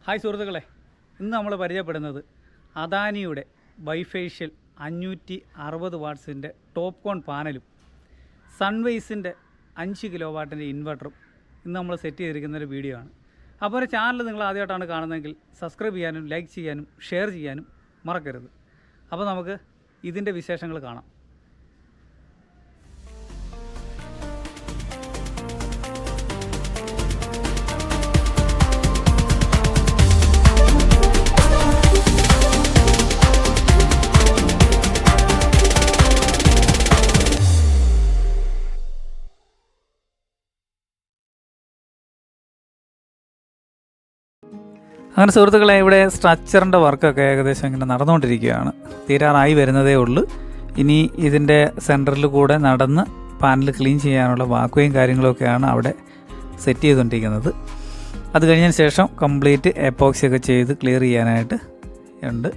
Hi സുഹൃത്തുക്കളെ, ഇന്ന് നമ്മൾ പരിചയപ്പെടുന്നത് അദാനിയുടെ ബൈഫേഷ്യൽ 560 വാട്ട്സിൻ്റെ ടോപ്പ് കോൺ പാനലും സൺവൈസിൻ്റെ 5 കിലോ വാട്ടിൻ്റെ ഇൻവെർട്ടറും ഇന്ന് നമ്മൾ സെറ്റ് ചെയ്തിരിക്കുന്ന ഒരു വീഡിയോ ആണ്. അപ്പോൾ ഒരു ചാനൽ നിങ്ങൾ ആദ്യമായിട്ടാണ് കാണുന്നതെങ്കിൽ സബ്സ്ക്രൈബ് ചെയ്യാനും ലൈക്ക് ചെയ്യാനും ഷെയർ ചെയ്യാനും മറക്കരുത്. അപ്പോൾ നമുക്ക് ഇതിൻ്റെ വിശേഷങ്ങൾ കാണാം. അങ്ങനെ സുഹൃത്തുക്കളെ, ഇവിടെ സ്ട്രക്ചറിൻ്റെ വർക്കൊക്കെ ഏകദേശം ഇങ്ങനെ നടന്നുകൊണ്ടിരിക്കുകയാണ്. തീരാറായി വരുന്നതേ ഉള്ളൂ. ഇനി ഇതിൻ്റെ സെൻറ്ററിൽ കൂടെ നടന്ന് പാനൽ ക്ലീൻ ചെയ്യാനുള്ള വാക്വയും കാര്യങ്ങളൊക്കെയാണ് അവിടെ സെറ്റ് ചെയ്തുകൊണ്ടിരിക്കുന്നത്. അത് കഴിഞ്ഞതിന് ശേഷം കംപ്ലീറ്റ് എപ്പോക്സി ഒക്കെ ചെയ്ത് ക്ലിയർ ചെയ്യാനായിട്ട് ഉണ്ട്.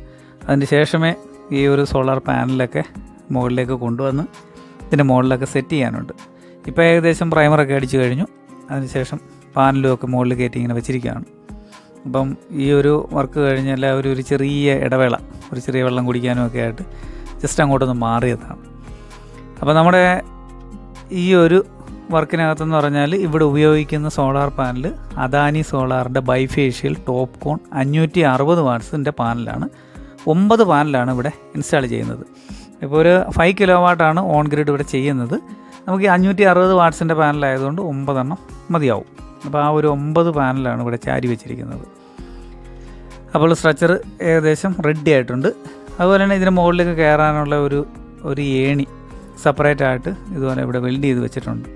അതിന് ശേഷമേ ഈ ഒരു സോളാർ പാനലൊക്കെ മുകളിലേക്ക് കൊണ്ടുവന്ന് ഇതിൻ്റെ മുകളിലൊക്കെ സെറ്റ് ചെയ്യാനുണ്ട്. ഇപ്പോൾ ഏകദേശം പ്രൈമറൊക്കെ അടിച്ചു കഴിഞ്ഞു. അതിനുശേഷം പാനലും ഒക്കെ മുകളിൽ കയറ്റി ഇങ്ങനെ വെച്ചിരിക്കുകയാണ്. അപ്പം ഈ ഒരു വർക്ക് കഴിഞ്ഞ് എല്ലാവരും ഒരു ചെറിയ ഇടവേള, ഒരു ചെറിയ വെള്ളം കുടിക്കാനും ഒക്കെ ആയിട്ട് ജസ്റ്റ് അങ്ങോട്ടൊന്ന് മാറിയതാണ്. അപ്പോൾ നമ്മുടെ ഈ ഒരു വർക്കിനകത്തെന്ന് പറഞ്ഞാൽ ഇവിടെ ഉപയോഗിക്കുന്ന സോളാർ പാനൽ അദാനി സോളാറിൻ്റെ ബൈഫേഷ്യൽ ടോപ്പ് കോൺ 560 വാട്ട്സിൻ്റെ പാനലാണ്. 9 പാനലാണ് ഇവിടെ ഇൻസ്റ്റാൾ ചെയ്യുന്നത്. ഇപ്പോൾ ഒരു 5 കിലോ വാട്ടാണ് ഓൺ ഗ്രിഡ് ഇവിടെ ചെയ്യുന്നത്. നമുക്ക് ഈ 560 വാട്ട്സിൻ്റെ പാനലായതുകൊണ്ട് 9 എണ്ണം മതിയാവും. അപ്പോൾ ആ ഒരു 9 പാനലാണ് ഇവിടെ ചാരി വെച്ചിരിക്കുന്നത്. അപ്പോൾ സ്ട്രക്ചർ ഏകദേശം റെഡി ആയിട്ടുണ്ട്. അതുപോലെ തന്നെ ഇതിന് മുകളിലേക്ക് കയറാനുള്ള ഒരു ഏണി സെപ്പറേറ്റ് ആയിട്ട് ഇതുപോലെ ഇവിടെ വെൽഡ് ചെയ്ത് വെച്ചിട്ടുണ്ട്.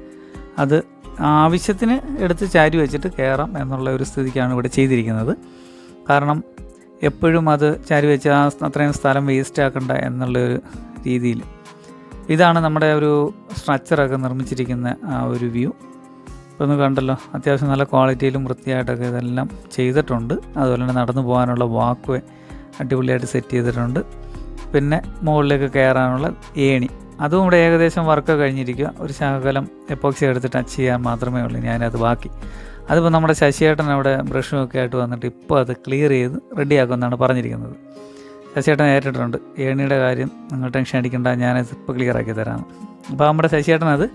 അത് ആവശ്യത്തിന് എടുത്ത് ചാരി വെച്ചിട്ട് കയറാം എന്നുള്ള ഒരു സ്ഥിതിക്കാണ് ഇവിടെ ചെയ്തിരിക്കുന്നത്. കാരണം എപ്പോഴും അത് ചാരി വെച്ച് അത്രയും സ്ഥലം വേസ്റ്റ് ആക്കണ്ട എന്നുള്ളൊരു രീതിയിൽ ഇതാണ് നമ്മുടെ ഒരു സ്ട്രക്ചറൊക്കെ നിർമ്മിച്ചിരിക്കുന്ന ആ ഒരു വ്യൂ. ഇപ്പോൾ ഒന്ന് കണ്ടല്ലോ, അത്യാവശ്യം നല്ല ക്വാളിറ്റിയിലും വൃത്തിയായിട്ടൊക്കെ ഇതെല്ലാം ചെയ്തിട്ടുണ്ട്. അതുപോലെ തന്നെ നടന്നു പോകാനുള്ള വാക്ക് വേ അടിപൊളിയായിട്ട് സെറ്റ് ചെയ്തിട്ടുണ്ട്. പിന്നെ മുകളിലേക്ക് കയറാനുള്ള ഏണി അതും ഇവിടെ ഏകദേശം വർക്ക് കഴിഞ്ഞിരിക്കുക. ഒരു ശകലം എപ്പോക്സി എടുത്ത് ടച്ച് ചെയ്യാൻ മാത്രമേ ഉള്ളൂ ഞാനത് ബാക്കി. അതിപ്പോൾ നമ്മുടെ ശശിയേട്ടൻ അവിടെ ബ്രഷും ഒക്കെ ആയിട്ട് വന്നിട്ട് ഇപ്പോൾ അത് ക്ലിയർ ചെയ്ത് റെഡിയാക്കുമെന്നാണ് പറഞ്ഞിരിക്കുന്നത്. ശശിയേട്ടൻ ഏറ്റിട്ടുണ്ട്. ഏണിയുടെ കാര്യം നിങ്ങൾ ടെൻഷൻ അടിക്കേണ്ട, ഞാനത് ഇപ്പോൾ ക്ലിയറാക്കി തരാം. അപ്പോൾ നമ്മുടെ ശശിയേട്ടൻ അത്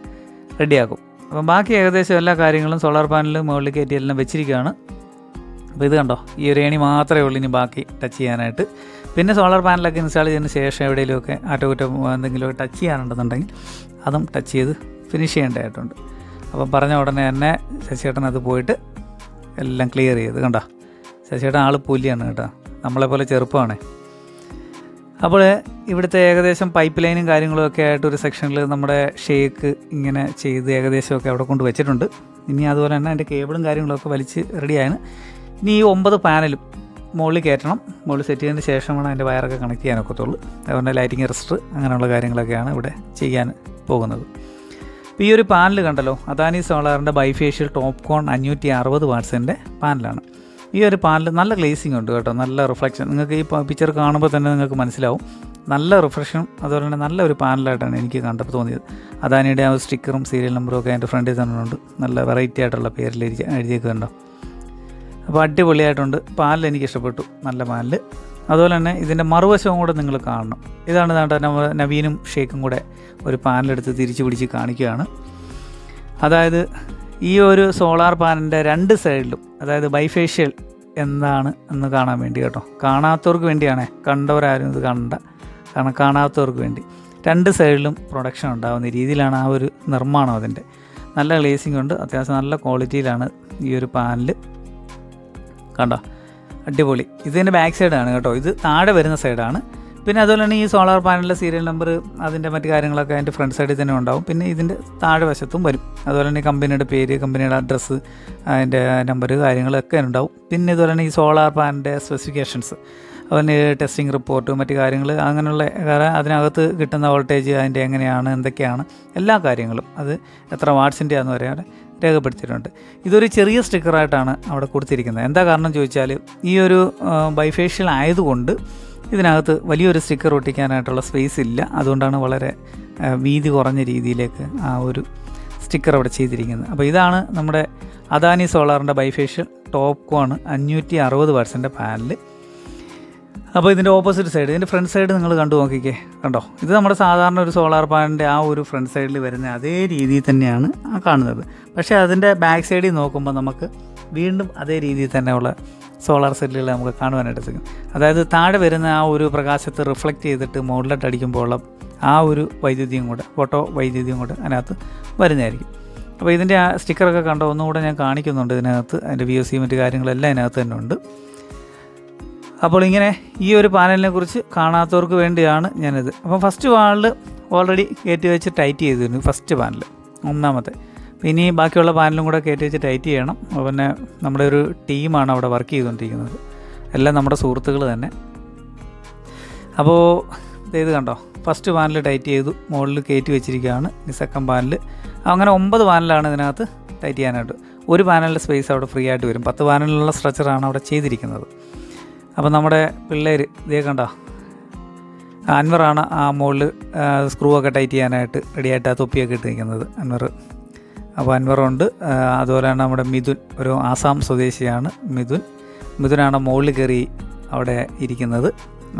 റെഡിയാക്കും. അപ്പം ബാക്കി ഏകദേശം എല്ലാ കാര്യങ്ങളും സോളാർ പാനൽ മുകളിൽ കയറ്റി എല്ലാം വെച്ചിരിക്കുകയാണ്. അപ്പോൾ ഇത് കണ്ടോ, ഈ ഒരു ഏണി മാത്രമേ ഉള്ളൂ ഇനി ബാക്കി ടച്ച് ചെയ്യാനായിട്ട്. പിന്നെ സോളാർ പാനലൊക്കെ ഇൻസ്റ്റാൾ ചെയ്തതിന് ശേഷം എവിടെയെങ്കിലുമൊക്കെ ആറ്റോകുറ്റം എന്തെങ്കിലുമൊക്കെ ടച്ച് ചെയ്യാനുണ്ടെന്നുണ്ടെങ്കിൽ അതും ടച്ച് ചെയ്ത് ഫിനിഷ് ചെയ്യേണ്ടതായിട്ടുണ്ട്. അപ്പം പറഞ്ഞ ഉടനെ തന്നെ ശശിയേട്ടൻ അത് പോയിട്ട് എല്ലാം ക്ലിയർ ചെയ്ത് കണ്ടോ. ശശിയേട്ടൻ ആൾ പുലിയാണ് കേട്ടോ, നമ്മളെപ്പോലെ ചെറുപ്പമാണ്. അപ്പോൾ ഇവിടുത്തെ ഏകദേശം പൈപ്പ് ലൈനും കാര്യങ്ങളും ഒക്കെ ആയിട്ട് ഒരു സെക്ഷനിൽ നമ്മുടെ ഷേക്ക് ഇങ്ങനെ ചെയ്ത് ഏകദേശമൊക്കെ അവിടെ കൊണ്ട് വെച്ചിട്ടുണ്ട്. ഇനി അതുപോലെ തന്നെ അതിൻ്റെ കേബിളും കാര്യങ്ങളൊക്കെ വലിച്ച് റെഡിയാണ്. ഇനി ഈ 9 പാനലും മുകളിൽ കയറ്റണം. മുകളിൽ സെറ്റ് ചെയ്തതിന് ശേഷമാണ് അതിൻ്റെ വയറൊക്കെ കണക്ട് ചെയ്യാനൊക്കത്തുള്ളൂ. അതുകൊണ്ട് ലൈറ്റിംഗ് റെസിസ്റ്റർ അങ്ങനെയുള്ള കാര്യങ്ങളൊക്കെയാണ് ഇവിടെ ചെയ്യാൻ പോകുന്നത്. ഇപ്പോൾ ഈ ഒരു പാനൽ കണ്ടല്ലോ, അദാനി സോളാറിൻ്റെ ബൈഫേഷ്യൽ ടോപ്പ് കോൺ 560 വാട്ട്സിൻ്റെ പാനലാണ്. ഈ ഒരു പാനൽ നല്ല ഗ്ലേസിംഗ് ഉണ്ട് കേട്ടോ, നല്ല റിഫ്ലക്ഷൻ. നിങ്ങൾക്ക് ഈ പിക്ചർ കാണുമ്പോൾ തന്നെ നിങ്ങൾക്ക് മനസ്സിലാവും. നല്ല റിഫ്രഷനും അതുപോലെ തന്നെ നല്ല ഒരു പാനലായിട്ടാണ് എനിക്ക് കണ്ടപ്പോൾ തോന്നിയത്. അദാനിയുടെ ആ സ്റ്റിക്കറും സീരിയൽ നമ്പറും ഒക്കെ അതിൻ്റെ ഫ്രണ്ടിൽ തന്നെ ഉണ്ട്. നല്ല വെറൈറ്റി ആയിട്ടുള്ള പേരിൽ എഴുതിയേക്കുന്നുണ്ടോ. അപ്പോൾ അടിപൊളിയായിട്ടുണ്ട്. പാനൽ എനിക്ക് ഇഷ്ടപ്പെട്ടു, നല്ല പാനൽ. അതുപോലെ തന്നെ ഇതിൻ്റെ മറുവശവും കൂടെ നിങ്ങൾ കാണണം. ഇതാണ് നവീനും ഷേക്കും കൂടെ ഒരു പാനലെടുത്ത് തിരിച്ചു പിടിച്ച് കാണിക്കുകയാണ്. അതായത് ഈ ഒരു സോളാർ പാനലിൻ്റെ 2 സൈഡിലും, അതായത് ബൈഫേഷ്യൽ എന്താണ് എന്ന് കാണാൻ വേണ്ടി കേട്ടോ, കാണാത്തവർക്ക് വേണ്ടിയാണ്, കണ്ടവരാരും ഇത് കണ്ട, കാരണം കാണാത്തവർക്ക് വേണ്ടി 2 സൈഡിലും പ്രൊഡക്ഷൻ ഉണ്ടാകുന്ന രീതിയിലാണ് ആ ഒരു നിർമ്മാണം. അതിൻ്റെ നല്ല ഗ്ലേസിംഗ് ഉണ്ട്, അത്യാവശ്യം നല്ല ക്വാളിറ്റിയിലാണ് ഈ ഒരു പാനൽ. കണ്ടോ, അടിപൊളി. ഇതിൻ്റെ ബാക്ക് സൈഡാണ് കേട്ടോ, ഇത് താഴെ വരുന്ന സൈഡാണ്. പിന്നെ അതുപോലെ തന്നെ ഈ സോളാർ പാനലിൻ്റെ സീരിയൽ നമ്പർ അതിൻ്റെ മറ്റു കാര്യങ്ങളൊക്കെ അതിൻ്റെ ഫ്രണ്ട് സൈഡിൽ തന്നെ ഉണ്ടാവും. പിന്നെ ഇതിൻ്റെ താഴെ വശത്തും വരും. അതുപോലെ തന്നെ കമ്പനിയുടെ പേര്, കമ്പനിയുടെ അഡ്രസ്സ്, അതിൻ്റെ നമ്പർ കാര്യങ്ങളൊക്കെ ഉണ്ടാവും. പിന്നെ ഇതുപോലെ തന്നെ ഈ സോളാർ പാനലിൻ്റെ സ്പെസിഫിക്കേഷൻസ്, അതുപോലെ ടെസ്റ്റിംഗ് റിപ്പോർട്ട്, മറ്റു കാര്യങ്ങൾ, അങ്ങനെയുള്ള അതിനകത്ത് കിട്ടുന്ന വോൾട്ടേജ്, അതിൻ്റെ എങ്ങനെയാണ്, എന്തൊക്കെയാണ് എല്ലാ കാര്യങ്ങളും, അത് എത്ര വാട്ട്സിൻ്റെ ആണെന്ന് പറയാൻ രേഖപ്പെടുത്തിയിട്ടുണ്ട്. ഇതൊരു ചെറിയ സ്റ്റിക്കറായിട്ടാണ് അവിടെ കൊടുത്തിരിക്കുന്നത്. എന്താ കാരണം ചോദിച്ചാൽ, ഈ ഒരു ബൈഫേഷ്യൽ ആയതുകൊണ്ട് ഇതിനകത്ത് വലിയൊരു സ്റ്റിക്കർ ഒട്ടിക്കാനായിട്ടുള്ള സ്പേസ് ഇല്ല. അതുകൊണ്ടാണ് വളരെ വീതി കുറഞ്ഞ രീതിയിലേക്ക് ആ ഒരു സ്റ്റിക്കർ അവിടെ ചെയ്തിരിക്കുന്നത്. അപ്പോൾ ഇതാണ് നമ്മുടെ അദാനി സോളാറിൻ്റെ ബൈഫേഷ്യൽ ടോപ്പ് കോൺ 560 വാട്ട്സിൻ്റെ പാനൽ. അപ്പോൾ ഇതിൻ്റെ ഓപ്പോസിറ്റ് സൈഡ്, ഇതിൻ്റെ ഫ്രണ്ട് സൈഡ് നിങ്ങൾ കണ്ടു നോക്കിക്കേ, കണ്ടോ? ഇത് നമ്മുടെ സാധാരണ ഒരു സോളാർ പാനലിൻ്റെ ആ ഒരു ഫ്രണ്ട് സൈഡിൽ വരുന്ന അതേ രീതിയിൽ തന്നെയാണ് കാണുന്നത്. പക്ഷേ അതിൻ്റെ ബാക്ക് സൈഡിൽ നോക്കുമ്പോൾ നമുക്ക് വീണ്ടും അതേ രീതിയിൽ തന്നെയുള്ള സോളാർ സെല്ലുകൾ നമുക്ക് കാണുവാനായിട്ട് സാധിക്കും. അതായത് താഴെ വരുന്ന ആ ഒരു പ്രകാശത്തെ റിഫ്ലക്റ്റ് ചെയ്തിട്ട് മുകളിലോട്ട് അടിക്കുമ്പോൾ ആ ഒരു വൈദ്യുതിയും കൂടെ, ഫോട്ടോ വൈദ്യുതിയും കൂടെ അതിനകത്ത് വരുന്നതായിരിക്കും. അപ്പോൾ ഇതിൻ്റെ ആ സ്റ്റിക്കറൊക്കെ കണ്ടോ, ഒന്നുകൂടെ ഞാൻ കാണിക്കുന്നുണ്ട് ഇതിനകത്ത്. അതിൻ്റെ VOC മറ്റ് കാര്യങ്ങളെല്ലാം ഇതിനകത്ത് തന്നെ ഉണ്ട്. അപ്പോൾ ഇങ്ങനെ ഈ ഒരു പാനലിനെ കുറിച്ച് കാണാത്തവർക്ക് വേണ്ടിയാണ് ഞാനിത്. അപ്പോൾ ഫസ്റ്റ് പാനൽ ഓൾറെഡി കയറ്റി വെച്ച് ടൈറ്റ് ചെയ്തിരുന്നു, ഫസ്റ്റ് പാനൽ ഒന്നാമത്തെ. ഇനി ബാക്കിയുള്ള പാനലും കൂടെ കയറ്റി വെച്ച് ടൈറ്റ് ചെയ്യണം. പിന്നെ നമ്മുടെ ഒരു ടീമാണ് അവിടെ വർക്ക് ചെയ്തുകൊണ്ടിരിക്കുന്നത്, എല്ലാം നമ്മുടെ സുഹൃത്തുക്കൾ തന്നെ. അപ്പോൾ ഇത് കണ്ടോ, ഫസ്റ്റ് പാനൽ ടൈറ്റ് ചെയ്തു, മുകളിൽ കയറ്റി വെച്ചിരിക്കുകയാണ്. ഇനി സെക്കൻഡ് പാനൽ. അങ്ങനെ 9 പാനലാണ് ഇതിനകത്ത് ടൈറ്റ് ചെയ്യാനായിട്ട്. ഒരു പാനലിൻ്റെ സ്പേസ് അവിടെ ഫ്രീ ആയിട്ട് വരും. 10 പാനലിലുള്ള സ്ട്രക്ചറാണ് അവിടെ ചെയ്തിരിക്കുന്നത്. അപ്പോൾ നമ്മുടെ പിള്ളേർ ഇതേ കണ്ടോ, അൻവറാണ് ആ മുകളിൽ സ്ക്രൂ ഒക്കെ ടൈറ്റ് ചെയ്യാനായിട്ട് റെഡിയായിട്ട് ആ തൊപ്പിയൊക്കെ ഇട്ടിരിക്കുന്നത്, അൻവർ. അപ്പോൾ അൻവറുണ്ട്. അതുപോലെ തന്നെ നമ്മുടെ മിഥുൻ, ഒരു ആസാം സ്വദേശിയാണ് മിഥുനാണ് മുകളിൽ കയറി അവിടെ ഇരിക്കുന്നത്.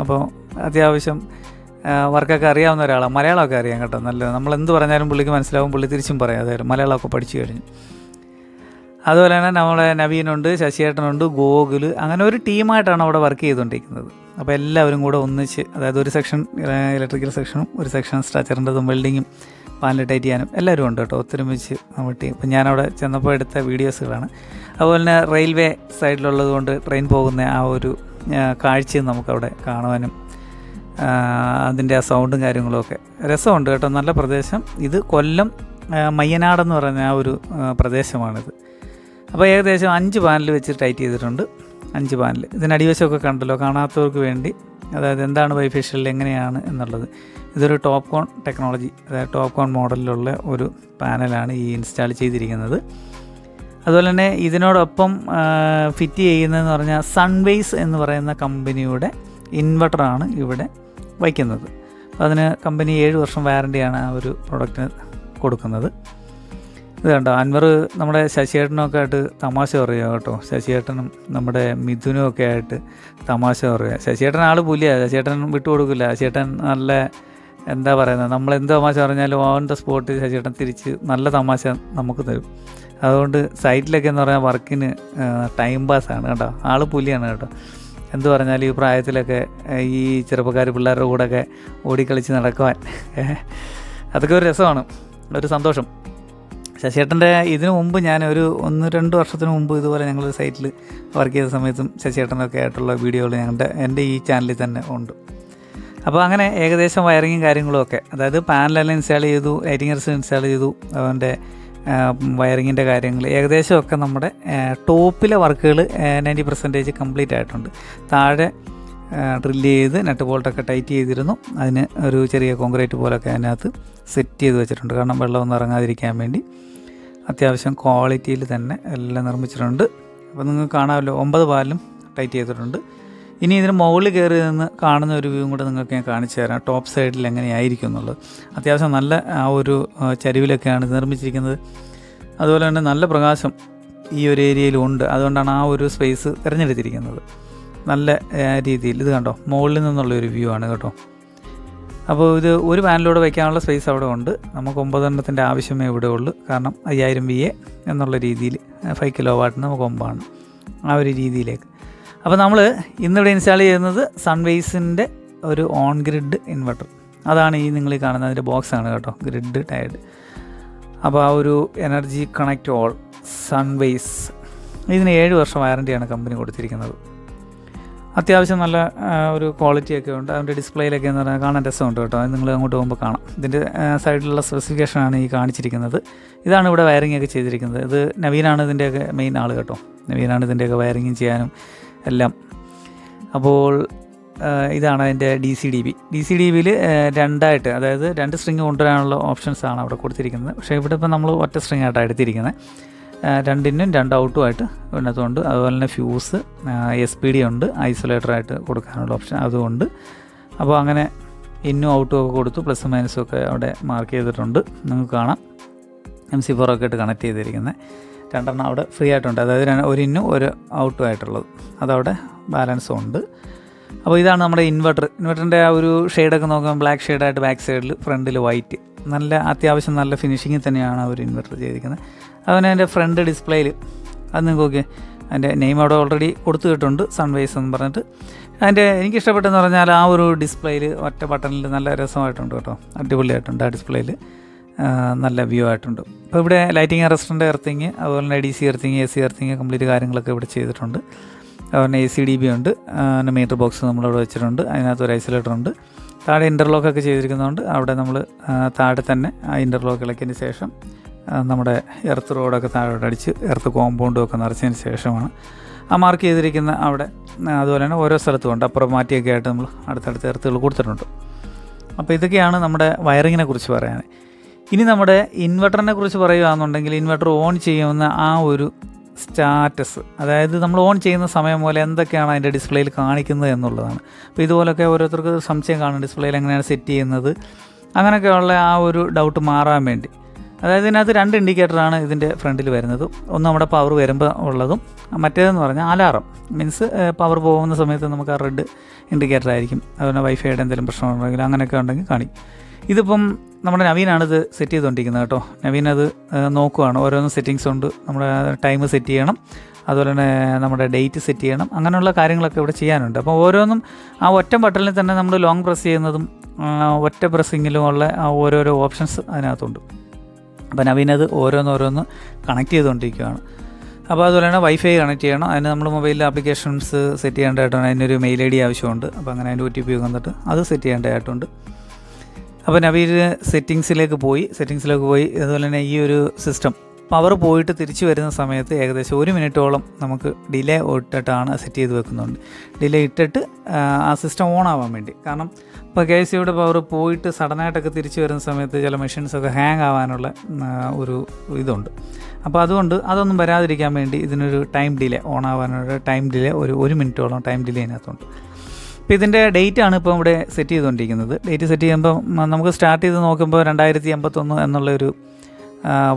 അപ്പോൾ അത്യാവശ്യം വർക്കൊക്കെ അറിയാവുന്ന ഒരാളാണ്, മലയാളമൊക്കെ അറിയാം കേട്ടോ, നല്ല. നമ്മളെന്ത് പറഞ്ഞാലും പുള്ളിക്ക് മനസ്സിലാവും, പുള്ളി തിരിച്ചും പറയാം. അതായത് മലയാളമൊക്കെ പഠിച്ചു കഴിഞ്ഞു. അതുപോലെ തന്നെ നമ്മളെ നവീനുണ്ട്, ശശിയേട്ടനുണ്ട്, ഗോകുൽ, അങ്ങനെ ഒരു ടീമായിട്ടാണ് അവിടെ വർക്ക് ചെയ്തുകൊണ്ടിരിക്കുന്നത്. അപ്പോൾ എല്ലാവരും കൂടെ ഒന്നിച്ച്, അതായത് ഒരു സെക്ഷൻ ഇലക്ട്രിക്കൽ സെക്ഷനും ഒരു സെക്ഷൻ സ്ട്രക്ചറിൻ്റെതും വെൽഡിങ്ങും പാനൽ ടൈറ്റ് ചെയ്യാനും എല്ലാവരും ഉണ്ട് കേട്ടോ, ഒത്തൊരുമിച്ച് നമ്മൾ ടീം. ഇപ്പം ഞാനവിടെ ചെന്നപ്പോൾ എടുത്ത വീഡിയോസുകളാണ്. അതുപോലെ തന്നെ റെയിൽവേ സൈഡിലുള്ളത് കൊണ്ട് ട്രെയിൻ പോകുന്ന ആ ഒരു കാഴ്ചയും നമുക്കവിടെ കാണുവാനും അതിൻ്റെ ആ സൗണ്ടും കാര്യങ്ങളുമൊക്കെ രസമുണ്ട് കേട്ടോ, നല്ല പ്രദേശം. ഇത് കൊല്ലം മയ്യനാടെന്ന് പറയുന്ന ആ ഒരു പ്രദേശമാണിത്. അപ്പോൾ ഏകദേശം 5 പാനൽ വെച്ച് ടൈറ്റ് ചെയ്തിട്ടുണ്ട്, 5 പാനൽ. ഇതിന് അടിവശമൊക്കെ കണ്ടല്ലോ, കാണാത്തവർക്ക് വേണ്ടി. അതായത് എന്താണ് ബൈഫേഷ്യൽ, എങ്ങനെയാണ് എന്നുള്ളത്. ഇതൊരു ടോപ്പ് കോൺ ടെക്നോളജി, അതായത് ടോപ്പ് കോൺ മോഡലിലുള്ള ഒരു പാനലാണ് ഈ ഇൻസ്റ്റാൾ ചെയ്തിരിക്കുന്നത്. അതുപോലെ തന്നെ ഇതിനോടൊപ്പം ഫിറ്റ് ചെയ്യുന്നതെന്ന് പറഞ്ഞാൽ സൺവൈസ് എന്ന് പറയുന്ന കമ്പനിയുടെ ഇൻവെർട്ടറാണ് ഇവിടെ വയ്ക്കുന്നത്. അപ്പോൾ അതിന് കമ്പനി 7 വർഷം വാറണ്ടിയാണ് ആ ഒരു പ്രൊഡക്റ്റിന് കൊടുക്കുന്നത്. ഇത് കണ്ടോ, അൻവർ നമ്മുടെ ശശിയേട്ടനൊക്കെ ആയിട്ട് തമാശ പറയുക കേട്ടോ. ശശിയേട്ടനും നമ്മുടെ മിഥുനും ഒക്കെ ആയിട്ട് തമാശ പറയുക. ശശിയേട്ടൻ ആൾ പുലിയാണ്, ശശിയേട്ടൻ വിട്ടുകൊടുക്കില്ല. ശശിയേട്ടൻ നല്ല, എന്താ പറയുന്നത്, നമ്മളെന്ത് തമാശ പറഞ്ഞാലും ഓൺ ദ സ്പോട്ട് ശശിയേട്ടൻ തിരിച്ച് നല്ല തമാശ നമുക്ക് തരും. അതുകൊണ്ട് സൈറ്റിലൊക്കെ എന്ന് പറഞ്ഞാൽ വർക്കിന് ടൈം പാസ്സാണ് കേട്ടോ, ആൾ പുലിയാണ് കേട്ടോ. എന്ത് പറഞ്ഞാലും ഈ പ്രായത്തിലൊക്കെ ഈ ചെറുപ്പക്കാർ പിള്ളേരുടെ കൂടെയൊക്കെ ഓടിക്കളിച്ച് നടക്കുവാൻ അതൊക്കെ ഒരു രസമാണ്, ഒരു സന്തോഷം. ശശിയേട്ടൻ്റെ ഇതിനു മുമ്പ് ഞാൻ ഒരു 1-2 വർഷത്തിന് മുമ്പ് ഇതുപോലെ ഞങ്ങളൊരു സൈറ്റിൽ വർക്ക് ചെയ്ത സമയത്തും ശശിയേട്ടനൊക്കെ ആയിട്ടുള്ള വീഡിയോകൾ എൻ്റെ ഈ ചാനലിൽ തന്നെ ഉണ്ട്. അപ്പോൾ അങ്ങനെ ഏകദേശം വയറിങ്ങും കാര്യങ്ങളും ഒക്കെ, അതായത് പാനലെല്ലാം ഇൻസ്റ്റാൾ ചെയ്തു, ലൈറ്റിംഗ് റെസ്റ്റ് ഇൻസ്റ്റാൾ ചെയ്തു, അതിൻ്റെ വയറിങ്ങിൻ്റെ കാര്യങ്ങൾ ഏകദേശമൊക്കെ നമ്മുടെ ടോപ്പിലെ വർക്കുകൾ 90% കംപ്ലീറ്റ് ആയിട്ടുണ്ട്. താഴെ ഡ്രില്ല് ചെയ്ത് നട്ട് ബോൾട്ടൊക്കെ ടൈറ്റ് ചെയ്തിരുന്നു. അതിന് ഒരു ചെറിയ കോൺക്രീറ്റ് പോലൊക്കെ അതിനകത്ത് സെറ്റ് ചെയ്ത് വെച്ചിട്ടുണ്ട്, കാരണം വെള്ളമൊന്നും ഇറങ്ങാതിരിക്കാൻ വേണ്ടി. അത്യാവശ്യം ക്വാളിറ്റിയിൽ തന്നെ എല്ലാം നിർമ്മിച്ചിട്ടുണ്ട്. അപ്പോൾ നിങ്ങൾക്ക് കാണാമല്ലോ, 9 പാലും ടൈറ്റ് ചെയ്തിട്ടുണ്ട്. ഇനി ഇതിന് മുകളിൽ കയറി നിന്ന് കാണുന്ന ഒരു വ്യൂ കൂടെ നിങ്ങൾക്ക് ഞാൻ കാണിച്ചു തരാം, ടോപ്പ് സൈഡിൽ എങ്ങനെയായിരിക്കും എന്നുള്ളത്. അത്യാവശ്യം നല്ല ആ ഒരു ചരിവിലൊക്കെയാണ് ഇത് നിർമ്മിച്ചിരിക്കുന്നത്. അതുപോലെ തന്നെ നല്ല പ്രകാശം ഈ ഒരു ഏരിയയിലുണ്ട്, അതുകൊണ്ടാണ് ആ ഒരു സ്പേസ് തിരഞ്ഞെടുത്തിരിക്കുന്നത് നല്ല രീതിയിൽ. ഇത് കണ്ടോ, മുകളിൽ നിന്നുള്ളൊരു വ്യൂ ആണ് കേട്ടോ. അപ്പോൾ ഇത് ഒരു പാനലിലൂടെ വയ്ക്കാനുള്ള സ്പേസ് അവിടെ ഉണ്ട്. നമുക്ക് 9 എണ്ണത്തിൻ്റെ ആവശ്യമേ ഇവിടെ ഉള്ളൂ, കാരണം 5000 VA എന്നുള്ള രീതിയിൽ 5 കിലോവാട്ടിന് നമുക്ക് 9 ആണ്, ആ ഒരു രീതിയിലേക്ക്. അപ്പോൾ നമ്മൾ ഇന്നിവിടെ ഇൻസ്റ്റാൾ ചെയ്യുന്നത് സൺവൈസിൻ്റെ ഒരു ഓൺ ഗ്രിഡ് ഇൻവെർട്ടർ. അതാണ് ഈ നിങ്ങൾ കാണുന്നത്, അതിൻ്റെ ബോക്സാണ് കേട്ടോ, ഗ്രിഡ് ടയർഡ്. അപ്പോൾ ആ ഒരു എനർജി കണക്റ്റ് ഓൾ സൺവൈസ്, ഇതിന് 7 വർഷം വാറണ്ടിയാണ് കമ്പനി കൊടുത്തിരിക്കുന്നത്. അത്യാവശ്യം നല്ല ഒരു ക്വാളിറ്റിയൊക്കെ ഉണ്ട്. അതിൻ്റെ ഡിസ്പ്ലേയിലൊക്കെ എന്ന് പറഞ്ഞാൽ കാണാൻ രസമുണ്ട് കേട്ടോ, അത് നിങ്ങൾ അങ്ങോട്ട് പോകുമ്പോൾ കാണാം. ഇതിൻ്റെ സൈഡിലുള്ള സ്പെസിഫിക്കേഷനാണ് ഈ കാണിച്ചിരിക്കുന്നത്. ഇതാണ് ഇവിടെ വയറിംഗ് ഒക്കെ ചെയ്തിരിക്കുന്നത്. ഇത് നവീനാണ് ഇതിൻ്റെയൊക്കെ മെയിൻ ആൾ കേട്ടോ, നവീനാണ് ഇതിൻ്റെയൊക്കെ വയറിംഗ് ചെയ്യാനും എല്ലാം. അപ്പോൾ ഇതാണ് അതിൻ്റെ DC-DB-യിൽ 2ആയിട്ട്, അതായത് 2 സ്ട്രിങ് കൊണ്ടുവരാനുള്ള ഓപ്ഷൻസാണ് അവിടെ കൊടുത്തിരിക്കുന്നത്. പക്ഷേ ഇവിടെ ഇപ്പോൾ നമ്മൾ ഒറ്റ സ്ട്രിങ് ആയിട്ടാണ് എടുത്തിരിക്കുന്നത്. 2 ഇന്നും 2 ഔട്ടുമായിട്ട് ഇതിനകത്തുണ്ട്. അതുപോലെ തന്നെ ഫ്യൂസ്, SPD ഉണ്ട്, ഐസൊലേറ്ററായിട്ട് കൊടുക്കാനുള്ള ഓപ്ഷൻ അതുകൊണ്ട്. അപ്പോൾ അങ്ങനെ ഇന്നും ഔട്ടും ഒക്കെ കൊടുത്തു, പ്ലസ് മൈനസും ഒക്കെ അവിടെ മാർക്ക് ചെയ്തിട്ടുണ്ട്, നിങ്ങൾക്ക് കാണാം. MC4 ഒക്കെ ഇട്ട് കണക്ട് ചെയ്തിരിക്കുന്നത്. 2 എണ്ണം അവിടെ ഫ്രീ ആയിട്ടുണ്ട്, അതായത് ഒരു ഇന്നും ഒരു ഔട്ടും ആയിട്ടുള്ളത്, അതവിടെ ബാലൻസും ഉണ്ട്. അപ്പോൾ ഇതാണ് നമ്മുടെ ഇൻവെർട്ടറിൻ്റെ ആ ഒരു ഷെയ്ഡൊക്കെ നോക്കുമ്പോൾ ബ്ലാക്ക് ഷെയ്ഡായിട്ട് ബാക്ക് സൈഡിൽ, ഫ്രണ്ടിൽ വൈറ്റ്, നല്ല അത്യാവശ്യം നല്ല ഫിനിഷിങ്ങിൽ തന്നെയാണ് ആ ഒരു ഇൻവെർട്ടർ ചെയ്തിരിക്കുന്നത്. അതുപോലെ അതിൻ്റെ ഫ്രണ്ട് ഡിസ്പ്ലേയിൽ അത് നിങ്ങൾക്ക് നോക്കിയേ, അതിൻ്റെ നെയിം അവിടെ ഓൾറെഡി കൊടുത്തിട്ടുണ്ട്, സൺവൈസ് എന്ന് പറഞ്ഞിട്ട്. അതിൻ്റെ എനിക്കിഷ്ടപ്പെട്ടെന്ന് പറഞ്ഞാൽ ആ ഒരു ഡിസ്പ്ലേയിൽ ഒറ്റ ബട്ടണിൽ നല്ല രസമായിട്ടുണ്ട് കേട്ടോ, അടിപൊളിയായിട്ടുണ്ട്. ആ ഡിസ്പ്ലേയിൽ നല്ല വ്യൂ ആയിട്ടുണ്ട്. അപ്പോൾ ഇവിടെ ലൈറ്റിംഗ് അറസ്റ്ററിൻ്റെ എർത്തിങ്, അതുപോലെ തന്നെ DC earthing, AC earthing complete കാര്യങ്ങളൊക്കെ ഇവിടെ ചെയ്തിട്ടുണ്ട്. അതുപോലെ ACDB ഉണ്ട്, പിന്നെ മീറ്റർ ബോക്സ് നമ്മളിവിടെ വെച്ചിട്ടുണ്ട്, അതിനകത്ത് ഒരു ഐസൊലേറ്റർ ഉണ്ട്. താഴെ ഇൻ്റർലോക്കൊക്കെ ചെയ്തിരിക്കുന്നതുകൊണ്ട് അവിടെ നമ്മൾ താഴെ തന്നെ ആ ഇൻ്റർലോക്ക് ഇളക്കിയതിന് ശേഷം നമ്മുടെ എർത്ത് റോഡൊക്കെ താഴോട്ട് അടിച്ച് എർത്ത് കോമ്പൗണ്ടും ഒക്കെ നിറച്ചതിന് ശേഷമാണ് ആ മാർക്ക് ചെയ്തിരിക്കുന്ന അവിടെ. അതുപോലെ തന്നെ ഓരോ സ്ഥലത്തും ഉണ്ട്, അപ്പുറം മാറ്റിയൊക്കെ ആയിട്ട് നമ്മൾ അടുത്തടുത്ത് എർത്തുകൾ കൊടുത്തിട്ടുണ്ട്. അപ്പോൾ ഇതൊക്കെയാണ് നമ്മുടെ വയറിങ്ങിനെ കുറിച്ച് പറയാൻ. ഇനി നമ്മുടെ ഇൻവെർട്ടറിനെ കുറിച്ച് പറയുകയാണെന്നുണ്ടെങ്കിൽ ഇൻവെർട്ടർ ഓൺ ചെയ്യുന്ന ആ ഒരു സ്റ്റാറ്റസ്, അതായത് നമ്മൾ ഓൺ ചെയ്യുന്ന സമയം പോലെ എന്തൊക്കെയാണ് അതിൻ്റെ ഡിസ്പ്ലേയിൽ കാണിക്കുന്നത് എന്നുള്ളതാണ്. അപ്പോൾ ഇതുപോലൊക്കെ ഓരോരുത്തർക്ക് സംശയം കാണും, ഡിസ്പ്ലേയിൽ എങ്ങനെയാണ് സെറ്റ് ചെയ്യുന്നത്, അങ്ങനെയൊക്കെയുള്ള ആ ഒരു ഡൗട്ട് മാറാൻ വേണ്ടി. അതായത് ഇതിനകത്ത് 2 ഇൻഡിക്കേറ്ററാണ് ഇതിൻ്റെ ഫ്രണ്ടിൽ വരുന്നത്. ഒന്ന് നമ്മുടെ പവർ വരുമ്പോൾ ഉള്ളതും, മറ്റേതെന്ന് പറഞ്ഞാൽ അലാറം, മീൻസ് പവർ പോകുന്ന സമയത്ത് നമുക്ക് ആ റെഡ് ഇൻഡിക്കേറ്റർ ആയിരിക്കും. അതുപോലെ വൈഫൈയുടെ എന്തെങ്കിലും പ്രശ്നമുണ്ടെങ്കിൽ അങ്ങനെയൊക്കെ ഉണ്ടെങ്കിൽ കാണിക്കും. ഇതിപ്പം നമ്മുടെ നവീനാണിത് സെറ്റ് ചെയ്തുകൊണ്ടിരിക്കുന്നത് കേട്ടോ. നവീൻ അത് നോക്കുവാണ്, ഓരോന്നും സെറ്റിങ്സ് ഉണ്ട്. നമ്മുടെ ടൈം സെറ്റ് ചെയ്യണം, അതുപോലെ തന്നെ നമ്മുടെ ഡേറ്റ് സെറ്റ് ചെയ്യണം, അങ്ങനെയുള്ള കാര്യങ്ങളൊക്കെ ഇവിടെ ചെയ്യാനുണ്ട്. അപ്പോൾ ഓരോന്നും ആ ഒറ്റ ബട്ടണിൽ തന്നെ നമ്മൾ ലോങ് പ്രസ് ചെയ്യുന്നതും ഒറ്റ പ്രസ്സിങ്ങിലും ഉള്ള ഓരോരോ ഓപ്ഷൻസ് അതിനകത്തുണ്ട്. അപ്പോൾ നവീനത് ഓരോന്നോരോന്ന് കണക്ട് ചെയ്തുകൊണ്ടിരിക്കുകയാണ്. അപ്പോൾ അതുപോലെ തന്നെ വൈഫൈ കണക്ട് ചെയ്യണം, അതിന് നമ്മൾ മൊബൈലിൽ ആപ്ലിക്കേഷൻസ് സെറ്റ് ചെയ്യേണ്ടതായിട്ടുണ്ട്. അതിനൊരു മെയിൽ ID ആവശ്യമുണ്ട്, അപ്പോൾ അങ്ങനെ അതിൻ്റെ OTP വന്നിട്ട് അത് സെറ്റ് ചെയ്യേണ്ടതായിട്ടുണ്ട്. അപ്പോൾ നവീൻ സെറ്റിങ്സിലേക്ക് പോയി, അതുപോലെ തന്നെ ഈ ഒരു സിസ്റ്റം പവർ പോയിട്ട് തിരിച്ചു വരുന്ന സമയത്ത് ഏകദേശം 1 മിനിറ്റോളം നമുക്ക് ഡിലേ ഇട്ടിട്ടാണ് സെറ്റ് ചെയ്ത് വെക്കുന്നുണ്ട്. ഡിലേ ഇട്ടിട്ട് ആ സിസ്റ്റം ഓൺ ആവാൻ വേണ്ടി. കാരണം ഇപ്പോൾ KCBയുടെ പവർ പോയിട്ട് സഡനായിട്ടൊക്കെ തിരിച്ചു വരുന്ന സമയത്ത് ചില മെഷീൻസൊക്കെ ഹാങ് ആവാനുള്ള ഒരു ഇതുണ്ട്. അപ്പോൾ അതുകൊണ്ട് അതൊന്നും വരാതിരിക്കാൻ വേണ്ടി ഇതിനൊരു ടൈം ഡിലേ, ഓൺ ആവാനുള്ള ടൈം ഡിലേ, 1 മിനിറ്റോളം ടൈം ഡിലേ അതിനകത്തുണ്ട്. അപ്പോൾ ഇതിൻ്റെ ഡേറ്റാണ് ഇപ്പോൾ ഇവിടെ സെറ്റ് ചെയ്തുകൊണ്ടിരിക്കുന്നത്. ഡേറ്റ് സെറ്റ് ചെയ്യുമ്പോൾ നമുക്ക് സ്റ്റാർട്ട് ചെയ്ത് നോക്കുമ്പോൾ 2081 എന്നുള്ളൊരു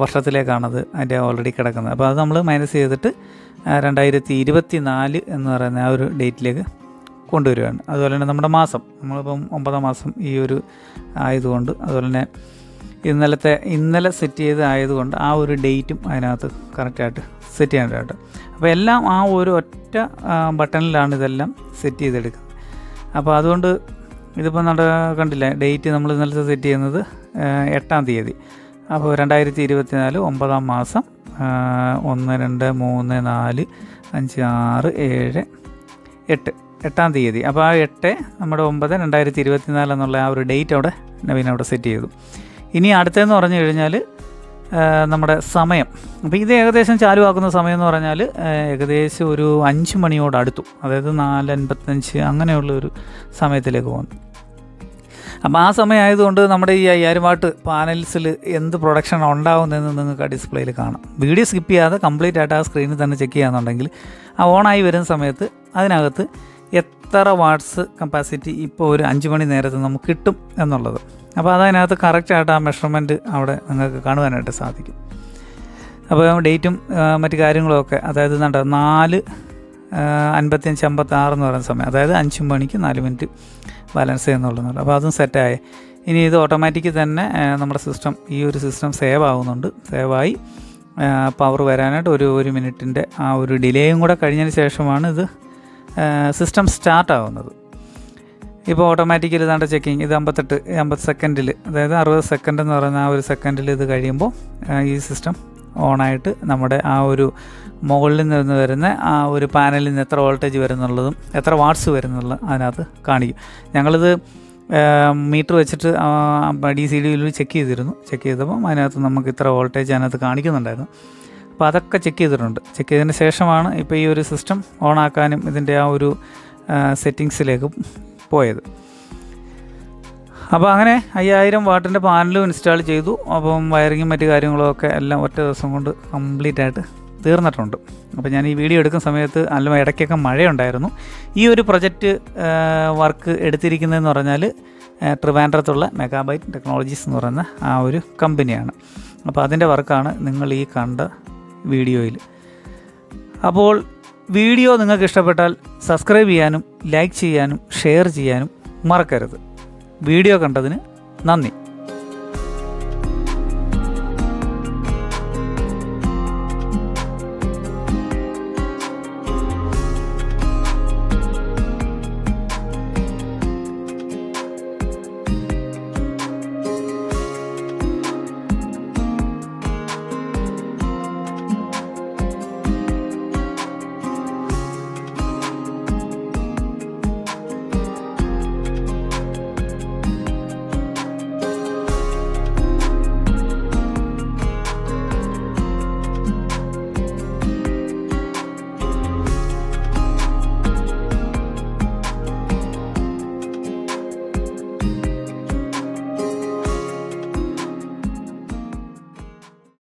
വർഷത്തിലേക്കാണത് അതിൻ്റെ ഓൾറെഡി കിടക്കുന്നത്. അപ്പോൾ അത് നമ്മൾ മൈനസ് ചെയ്തിട്ട് 2024 എന്ന് പറയുന്ന ആ ഒരു ഡേറ്റിലേക്ക് കൊണ്ടുവരികയാണ്. അതുപോലെ തന്നെ നമ്മുടെ മാസം, നമ്മളിപ്പം 9ാം മാസം ഈ ഒരു ആയതുകൊണ്ട്, അതുപോലെ തന്നെ ഇന്നലെ സെറ്റ് ചെയ്ത് ആയതുകൊണ്ട് ആ ഒരു ഡേറ്റും അതിനകത്ത് കറക്റ്റായിട്ട് സെറ്റ് ചെയ്യേണ്ടതായിട്ട്. അപ്പോൾ എല്ലാം ആ ഒരു ഒറ്റ ബട്ടണിലാണ് ഇതെല്ലാം സെറ്റ് ചെയ്തെടുക്കുന്നത്. അപ്പോൾ അതുകൊണ്ട് ഇതിപ്പോൾ കണ്ടില്ലേ, ഡേറ്റ് നമ്മൾ ഇന്നലത്തെ സെറ്റ് ചെയ്യുന്നത് 8-ാം തീയതി. അപ്പോൾ 2024 9ാം മാസം 1 2 3 4 5 6 7 8 8-ാം തീയതി. അപ്പോൾ ആ 8 നമ്മുടെ 9 2024 എന്നുള്ള ആ ഒരു ഡേറ്റ് അവിടെ നവീൻ അവിടെ സെറ്റ് ചെയ്തു. ഇനി അടുത്തതെന്ന് പറഞ്ഞു കഴിഞ്ഞാൽ നമ്മുടെ സമയം. അപ്പോൾ ഇത് ഏകദേശം ചാലുവാക്കുന്ന സമയം എന്ന് പറഞ്ഞാൽ ഏകദേശം ഒരു 5 മണിയോട് അടുത്തു, അതായത് 4:55 അങ്ങനെയുള്ളൊരു സമയത്തിലേക്ക് പോകുന്നു. അപ്പോൾ ആ സമയമായതുകൊണ്ട് നമ്മുടെ ഈ 5000 വാട്ട് പാനൽസിൽ എന്ത് പ്രൊഡക്ഷൻ ഉണ്ടാകുന്നതെന്ന് നിങ്ങൾക്ക് ആ ഡിസ്പ്ലേയിൽ കാണാം. വീഡിയോ സ്കിപ്പ് ചെയ്യാതെ കംപ്ലീറ്റ് ആയിട്ട് ആ സ്ക്രീനിൽ തന്നെ ചെക്ക് ചെയ്യാന്നുണ്ടെങ്കിൽ ആ ഓണായി വരുന്ന സമയത്ത് അതിനകത്ത് എത്ര വാട്ട്സ് കപ്പാസിറ്റി ഇപ്പോൾ ഒരു 5 മണി നേരത്ത് നമുക്ക് കിട്ടും എന്നുള്ളത്. അപ്പോൾ അതതിനകത്ത് കറക്റ്റായിട്ട് ആ മെഷർമെൻറ്റ് അവിടെ നിങ്ങൾക്ക് കാണുവാനായിട്ട് സാധിക്കും. അപ്പോൾ ഡേറ്റും മറ്റു കാര്യങ്ങളുമൊക്കെ, അതായത് 4:55-56 എന്ന് പറയുന്ന സമയം, അതായത് 5 മണിക്ക് 4 മിനിറ്റ് ബാലൻസ് എന്നുള്ളത്. അപ്പോൾ അതും സെറ്റായി. ഇനി ഇത് ഓട്ടോമാറ്റിക്ക് തന്നെ നമ്മുടെ സിസ്റ്റം, ഈ ഒരു സിസ്റ്റം സേവ് ആവുന്നുണ്ട്. സേവായി പവർ വരാനായിട്ട് ഒരു മിനിറ്റിൻ്റെ ആ ഒരു ഡിലേയും കൂടെ കഴിഞ്ഞതിന് ശേഷമാണ് ഇത് സിസ്റ്റം സ്റ്റാർട്ടാവുന്നത്. ഇപ്പോൾ ഓട്ടോമാറ്റിക്കലി ഇതാണ്ട് ചെക്കിങ്, ഇത് 50 സെക്കൻഡിൽ, അതായത് 60 സെക്കൻഡ് എന്ന് പറയുന്ന ആ ഒരു സെക്കൻഡിൽ ഇത് കഴിയുമ്പോൾ ഈ സിസ്റ്റം ഓണായിട്ട് നമ്മുടെ ആ ഒരു മുകളിൽ നിന്ന് വരുന്ന ആ ഒരു പാനലിൽ നിന്ന് എത്ര വോൾട്ടേജ് വരുന്നുള്ളതും എത്ര വാട്ട്സ് വരുന്നുള്ളത് അതിനകത്ത് കാണിക്കും. ഞങ്ങളിത് മീറ്റർ വെച്ചിട്ട് DCDയിൽ ചെക്ക് ചെയ്തപ്പം അതിനകത്ത് നമുക്ക് ഇത്ര വോൾട്ടേജ് അതിനകത്ത് കാണിക്കുന്നുണ്ടായിരുന്നു. അപ്പോൾ അതൊക്കെ ചെക്ക് ചെയ്തിട്ടുണ്ട്. ചെക്ക് ചെയ്തതിന് ശേഷമാണ് ഇപ്പോൾ ഈ ഒരു സിസ്റ്റം ഓണാക്കാനും ഇതിൻ്റെ ആ ഒരു സെറ്റിങ്സിലേക്ക് പോയത്. അപ്പോൾ അങ്ങനെ 5000 വാട്ടിൻ്റെ പാനലും ഇൻസ്റ്റാൾ ചെയ്തു. അപ്പം വയറിങ്ങും മറ്റു കാര്യങ്ങളൊക്കെ എല്ലാം ഒറ്റ ദിവസം കൊണ്ട് കംപ്ലീറ്റ് ആയിട്ട് തീർന്നിട്ടുണ്ട്. അപ്പോൾ ഞാൻ ഈ വീഡിയോ എടുക്കുന്ന സമയത്ത് നല്ല ഇടയ്ക്കൊക്കെ മഴയുണ്ടായിരുന്നു. ഈ ഒരു പ്രൊജക്റ്റ് വർക്ക് എടുത്തിരിക്കുന്നതെന്ന് പറഞ്ഞാൽ ട്രിവാൻഡ്രത്തുള്ള മെഗാബൈറ്റ് ടെക്നോളജീസ് എന്ന് പറയുന്ന ആ ഒരു കമ്പനിയാണ്. അപ്പോൾ അതിൻ്റെ വർക്കാണ് നിങ്ങൾ ഈ കണ്ട വീഡിയോയിൽ. അപ്പോൾ വീഡിയോ നിങ്ങൾക്ക് ഇഷ്ടപ്പെട്ടാൽ സബ്സ്ക്രൈബ് ചെയ്യാനും ലൈക്ക് ചെയ്യാനും ഷെയർ ചെയ്യാനും മറക്കരുത്. വീഡിയോ കണ്ടതിന് നന്ദി.